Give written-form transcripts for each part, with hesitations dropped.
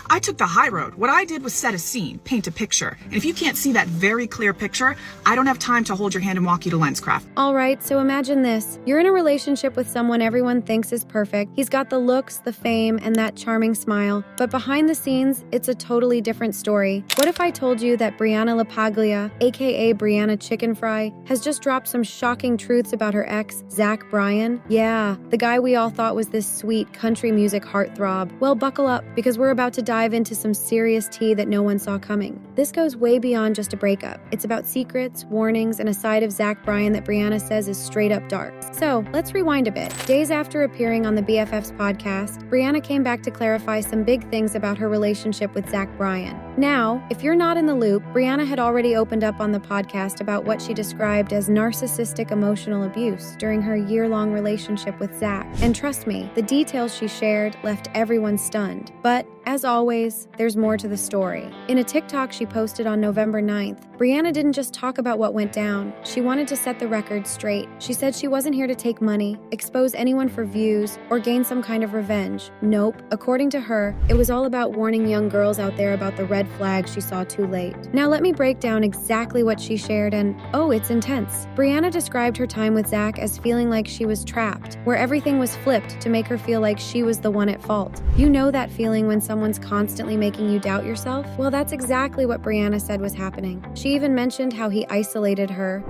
I took the high road. What I did was set a scene, paint a picture. And if you can't see that very clear picture, I don't have time to hold your hand and walk you to LensCraft. All right, so imagine this. You're in a relationship with someone everyone thinks is perfect. He's got the looks, the fame, and that charming smile. But behind the scenes, it's a totally different story. What if I told you that Brianna LaPaglia, aka Brianna Chickenfry, has just dropped some shocking truths about her ex, Zach Bryan? Yeah, the guy we all thought was this sweet country music heartthrob. Well, buckle up, because we're about to dive into some serious tea that no one saw coming. This goes way beyond just a breakup. It's about secrets, warnings, and a side of Zach Bryan that Brianna says is straight up dark. So, let's rewind a bit. Days after appearing on the BFFs podcast, Brianna came back to clarify some big things about her relationship with Zach Bryan. Now, if you're not in the loop, Brianna had already opened up on the podcast about what she described as narcissistic emotional abuse during her year-long relationship with Zach. And trust me, the details she shared left everyone stunned. But as always, there's more to the story. In a TikTok she posted on November 9th, Brianna didn't just talk about what went down. She wanted to set the record straight. She said she wasn't here to take money, expose anyone for views, or gain some kind of revenge. Nope. According to her, it was all about warning young girls out there about the red flags she saw too late. Now let me break down exactly what she shared, and oh, it's intense. Brianna described her time with Zach as feeling like she was trapped, where everything was flipped to make her feel like she was the one at fault. You know that feeling when someone's constantly making you doubt yourself? Well, that's exactly what Brianna said was happening. She even mentioned how he isolated her.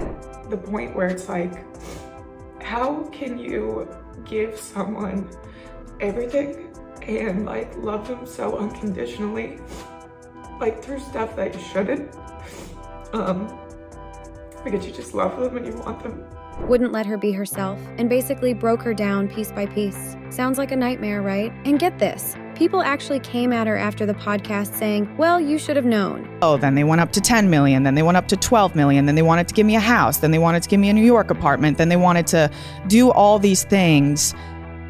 The point where it's like, how can you give someone everything and like love them so unconditionally, like through stuff that you shouldn't, because you just love them and you want them. Wouldn't let her be herself, and basically broke her down piece by piece. Sounds like a nightmare, right? And get this, people actually came at her after the podcast saying, well, you should have known. Oh, then they went up to 10 million, then they went up to 12 million, then they wanted to give me a house, then they wanted to give me a New York apartment, then they wanted to do all these things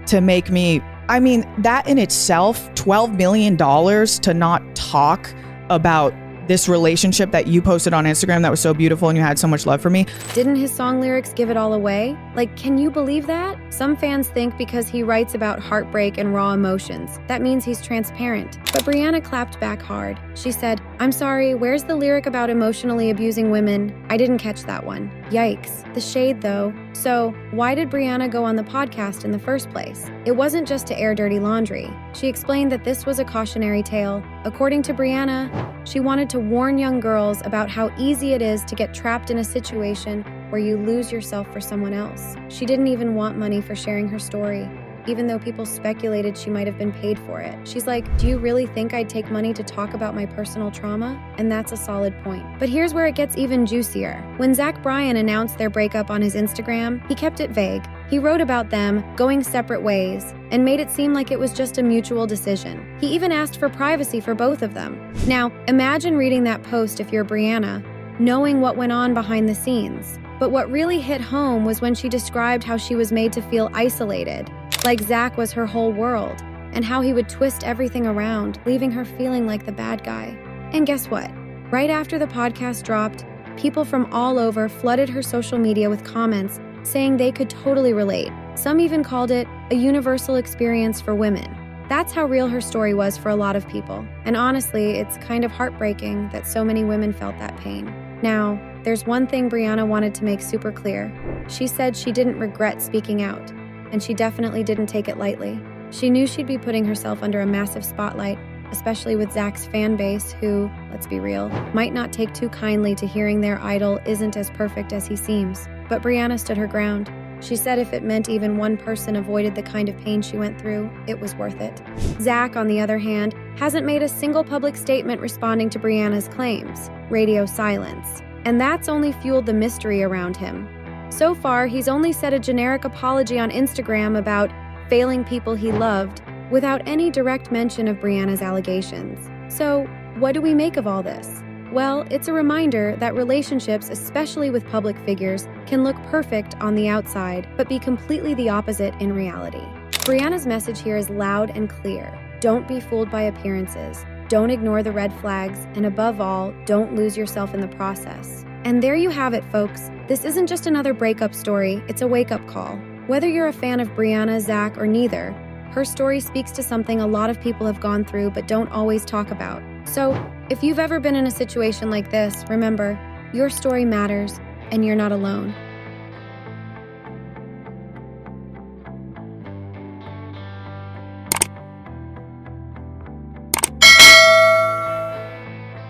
to make me, I mean, that in itself, $12 million to not talk about this relationship that you posted on Instagram that was so beautiful and you had so much love for me. Didn't his song lyrics give it all away? Like, can you believe that? Some fans think because he writes about heartbreak and raw emotions, that means he's transparent. But Brianna clapped back hard. She said, I'm sorry, where's the lyric about emotionally abusing women? I didn't catch that one. Yikes. The shade, though. So, why did Brianna go on the podcast in the first place? It wasn't just to air dirty laundry. She explained that this was a cautionary tale. According to Brianna, she wanted to warn young girls about how easy it is to get trapped in a situation where you lose yourself for someone else. She didn't even want money for sharing her story, even though people speculated she might have been paid for it. She's like, do you really think I'd take money to talk about my personal trauma? And that's a solid point. But here's where it gets even juicier. When Zach Bryan announced their breakup on his Instagram, he kept it vague. He wrote about them going separate ways and made it seem like it was just a mutual decision. He even asked for privacy for both of them. Now, imagine reading that post if you're Brianna, knowing what went on behind the scenes. But what really hit home was when she described how she was made to feel isolated, like Zach was her whole world, and how he would twist everything around, leaving her feeling like the bad guy. And guess what? Right after the podcast dropped, people from all over flooded her social media with comments saying they could totally relate. Some even called it a universal experience for women. That's how real her story was for a lot of people. And honestly, it's kind of heartbreaking that so many women felt that pain. Now, there's one thing Brianna wanted to make super clear. She said she didn't regret speaking out, and she definitely didn't take it lightly. She knew she'd be putting herself under a massive spotlight, especially with Zach's fan base who, let's be real, might not take too kindly to hearing their idol isn't as perfect as he seems. But Brianna stood her ground. She said if it meant even one person avoided the kind of pain she went through, it was worth it. Zach, on the other hand, hasn't made a single public statement responding to Brianna's claims. Radio silence. And that's only fueled the mystery around him. So far, he's only said a generic apology on Instagram about failing people he loved, without any direct mention of Brianna's allegations. So, what do we make of all this? Well, it's a reminder that relationships, especially with public figures, can look perfect on the outside, but be completely the opposite in reality. Brianna's message here is loud and clear. Don't be fooled by appearances. Don't ignore the red flags, and above all, don't lose yourself in the process. And there you have it, folks. This isn't just another breakup story, it's a wake-up call. Whether you're a fan of Brianna, Zach, or neither, Her story speaks to something a lot of people have gone through but don't always talk about. So, if you've ever been in a situation like this, remember, your story matters and you're not alone.